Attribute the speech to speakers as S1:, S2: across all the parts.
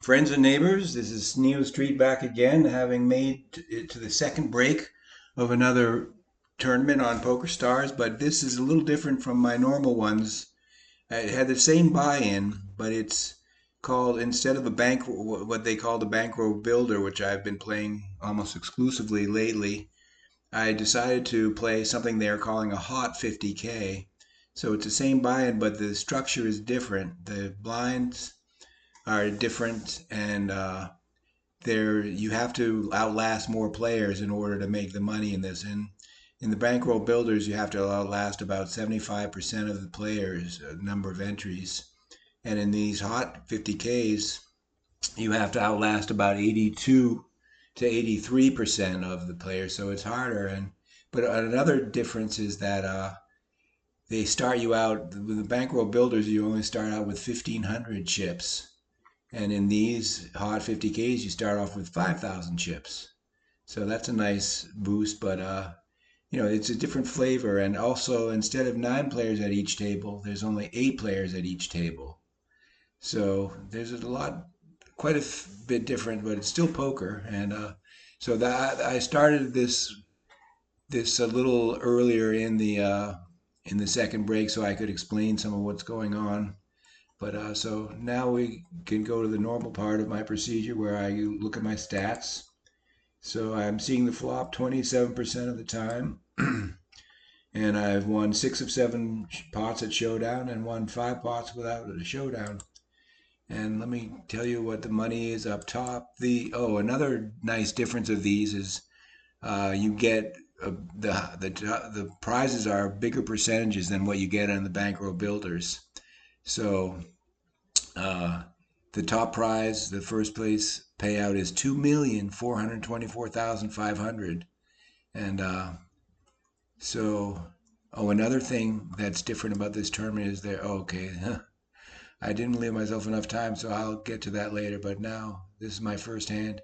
S1: Friends and neighbors, this is Neil Street back again, having made it to the second break of another tournament on PokerStars, but this is a little different from my normal ones. It had the same buy-in, but it's called, instead of a bank, what they call the bankroll builder, which I've been playing almost exclusively lately. I decided to play something they're calling a hot 50K. So it's the same buy-in, but the structure is different. The blinds are different, and there you have to outlast more players in order to make the money in this. And in the bankroll builders, you have to outlast about 75% of the players, number of entries. And in these hot 50Ks, you have to outlast about 82 to 83% of the players. So it's harder. And but another difference is that they start you out with the bankroll builders. You only start out with 1,500 chips, and in these hot 50Ks, you start off with 5,000 chips. So that's a nice boost, but it's a different flavor. And also, instead of 9 players at each table, there's only 8 players at each table. So there's a lot, quite a bit different, but it's still poker. And so that I started this a little earlier in the second break, so I could explain some of what's going on. But so now we can go to the normal part of my procedure where I look at my stats. So I'm seeing the flop 27% of the time. And I've won 6 of 7 pots at showdown and won 5 pots without a showdown. And let me tell you what the money is up top. Another nice difference of these is you get the prizes are bigger percentages than what you get on the bankroll builders. So the top prize, the first place payout is 2,424,500, and another thing that's different about this tournament is there. Oh, okay, I didn't leave myself enough time, so I'll get to that later. But now this is my first hand.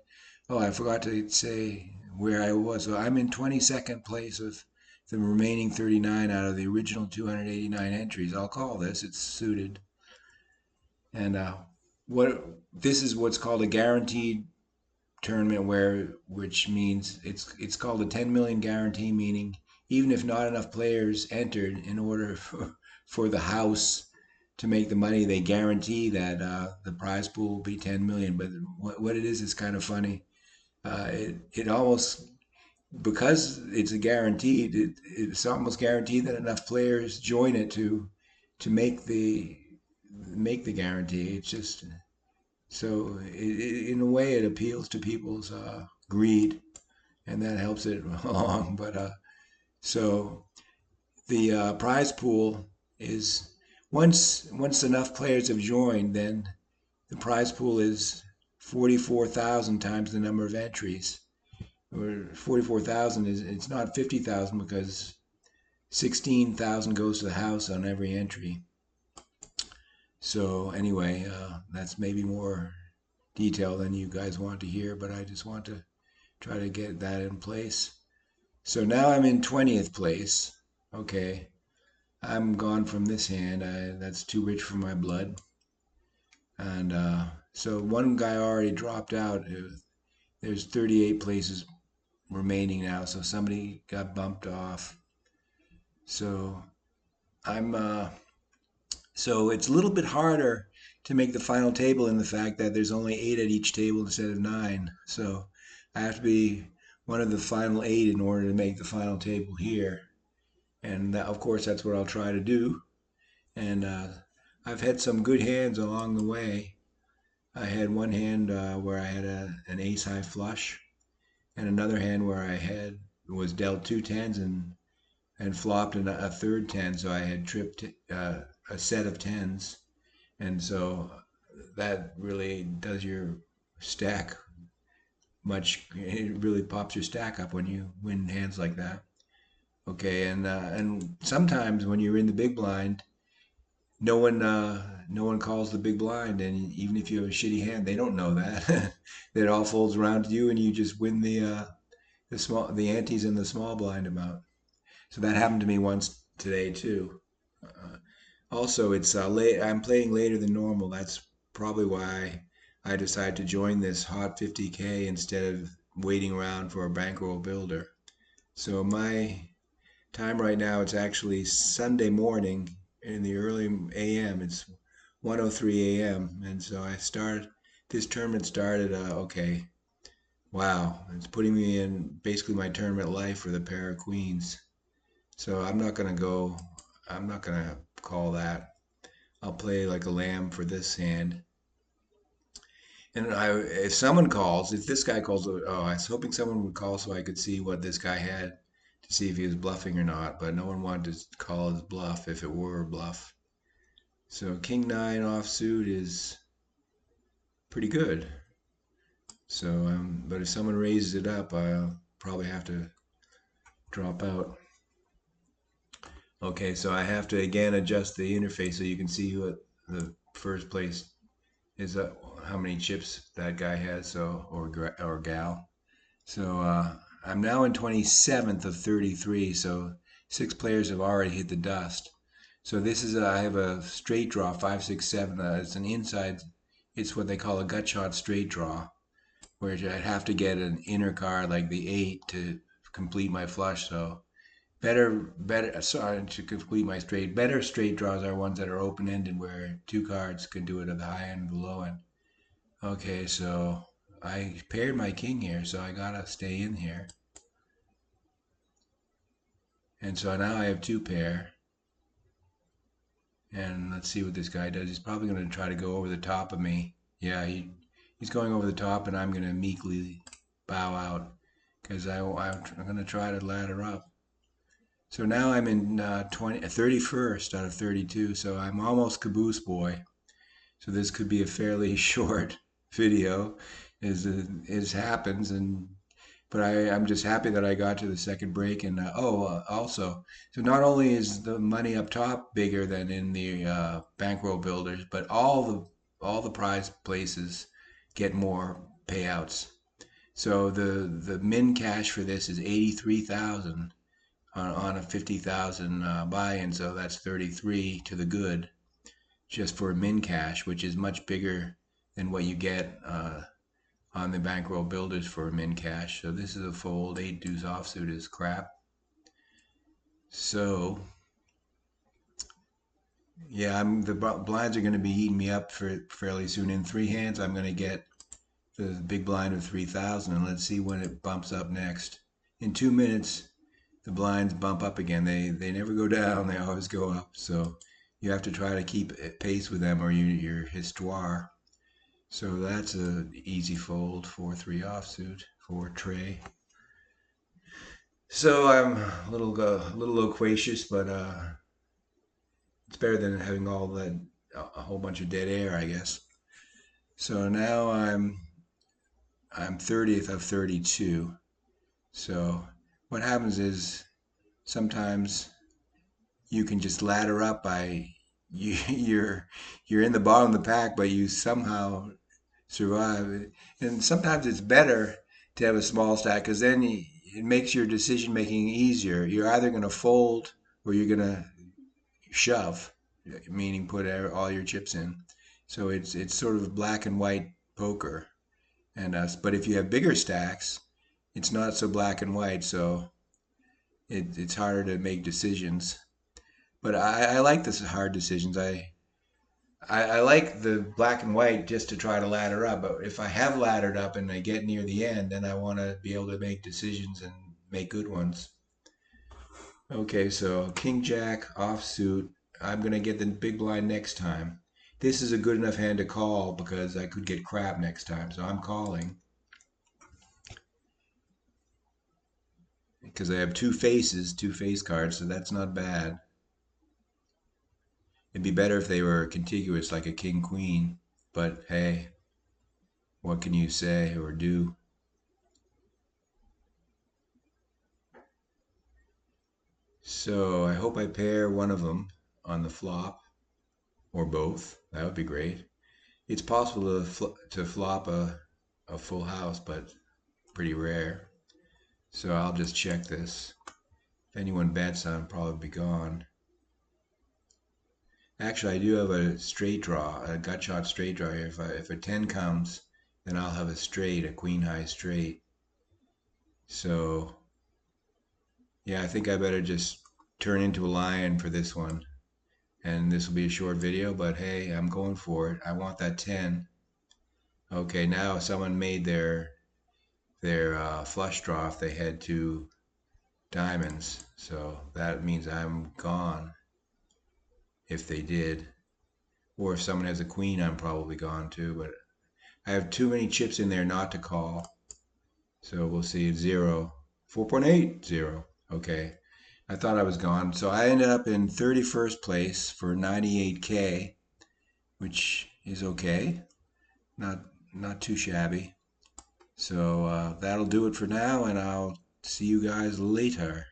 S1: Oh, I forgot to say where I was. So I'm in 22nd place with the remaining 39 out of the original 289 entries. I'll call this. It's suited. And what this is what's called a guaranteed tournament, which means it's called a 10 million guarantee, meaning even if not enough players entered in order for the house to make the money, they guarantee that the prize pool will be 10 million. But what it is kind of funny. It almost, because it's a guaranteed, it's almost guaranteed that enough players join it to make the guarantee. It's just so in a way it appeals to people's greed, and that helps it along. But so the prize pool is, once enough players have joined, then the prize pool is 44,000 times the number of entries. Or 44,000 is, it's not 50,000 because 16,000 goes to the house on every entry. So anyway, that's maybe more detail than you guys want to hear, but I just want to try to get that in place. So now I'm in 20th place. Okay, I'm gone from this hand. That's too rich for my blood. And so one guy already dropped out. There's 38 places remaining now, so somebody got bumped off. So I'm so it's a little bit harder to make the final table in the fact that there's only 8 at each table instead of 9. So I have to be one of the final 8 in order to make the final table here. And of course, that's what I'll try to do. And I've had some good hands along the way. I had one hand where I had an ace high flush, and another hand where I was dealt 2 10s and flopped a third 10, so I had tripped a set of 10s, and so that really does your stack much. It really pops your stack up when you win hands like that. Okay, and sometimes when you're in the big blind, no one calls the big blind, and even if you have a shitty hand, they don't know that. It all folds around to you, and you just win the antes in the small blind amount. So that happened to me once today too. Also, it's late. I'm playing later than normal. That's probably why I decided to join this hot 50K instead of waiting around for a bankroll builder. So my time right now, it's actually Sunday morning in the early AM. It's 1:03 a.m. And so this tournament started, okay, wow. It's putting me in basically my tournament life with a pair of queens. So I'm not gonna call that. I'll play like a lamb for this hand. And if someone calls, if this guy calls, oh, I was hoping someone would call so I could see what this guy had to see if he was bluffing or not. But no one wanted to call his bluff if it were a bluff. So King 9 offsuit is pretty good. So, but if someone raises it up, I'll probably have to drop out. Okay, so I have to again adjust the interface so you can see what the first place is, how many chips that guy has, so or gal. So I'm now in 27th of 33, so 6 players have already hit the dust. So this is I have a straight draw 5-6-7. It's an inside. It's what they call a gut shot straight draw, where I'd have to get an inner card like the 8 to complete my flush. So better. Sorry, to complete my straight. Better straight draws are ones that are open ended, where 2 cards can do it at the high end and the low end. Okay, so I paired my king here, so I gotta stay in here. And so now I have 2 pair. And let's see what this guy does. He's probably going to try to go over the top of me. Yeah, he's going over the top, and I'm going to meekly bow out because I'm going to try to ladder up. So now I'm in 31st out of 32, so I'm almost caboose boy. So this could be a fairly short video as happens, but I'm just happy that I got to the second break. And also, so not only is the money up top bigger than in the bankroll builders, but all the prize places get more payouts. So the min cash for this is 83,000 on a 50,000 buy-in. So that's 33 to the good just for min cash, which is much bigger than what you get on the bankroll builders for min cash. So this is a fold. 8 deuce offsuit is crap. So yeah, the blinds are going to be eating me up for fairly soon. In 3 hands, I'm going to get the big blind of 3,000, and let's see when it bumps up next. In 2 minutes, the blinds bump up again. They never go down. They always go up. So you have to try to keep pace with them, or your histoire. So that's an easy fold. 4-3 offsuit for tray. So I'm a little loquacious, but it's better than having all that a whole bunch of dead air, I guess. So now I'm 30th of 32. So what happens is sometimes you can just ladder up by you're in the bottom of the pack, but you somehow survive. And sometimes it's better to have a small stack because then it makes your decision making easier. You're either going to fold or you're going to shove, meaning put all your chips in. So it's sort of black and white poker. And but if you have bigger stacks, it's not so black and white. So it's harder to make decisions. But I like this hard decisions. I like the black and white just to try to ladder up. But if I have laddered up and I get near the end, then I want to be able to make decisions and make good ones. Okay, so King Jack offsuit. I'm going to get the big blind next time. This is a good enough hand to call because I could get crap next time. So I'm calling. Because I have 2 face cards, so that's not bad. It'd be better if they were contiguous like a king queen, but hey, what can you say or do? So I hope I pair one of them on the flop, or both. That would be great. It's possible to flop a full house, but pretty rare. So I'll just check this. If anyone bets, I'll probably be gone. Actually, I do have a straight draw, a gut shot straight draw here. If a 10 comes, then I'll have a straight, a queen high straight. So yeah, I think I better just turn into a lion for this one. And this will be a short video, but hey, I'm going for it. I want that 10. Okay, now someone made their flush draw if they had two diamonds. So that means I'm gone if they did. Or if someone has a queen, I'm probably gone too. But I have too many chips in there not to call. So we'll see. 0. 4.8. 0. Okay. I thought I was gone. So I ended up in 31st place for 98K, which is okay. Not too shabby. So that'll do it for now, and I'll see you guys later.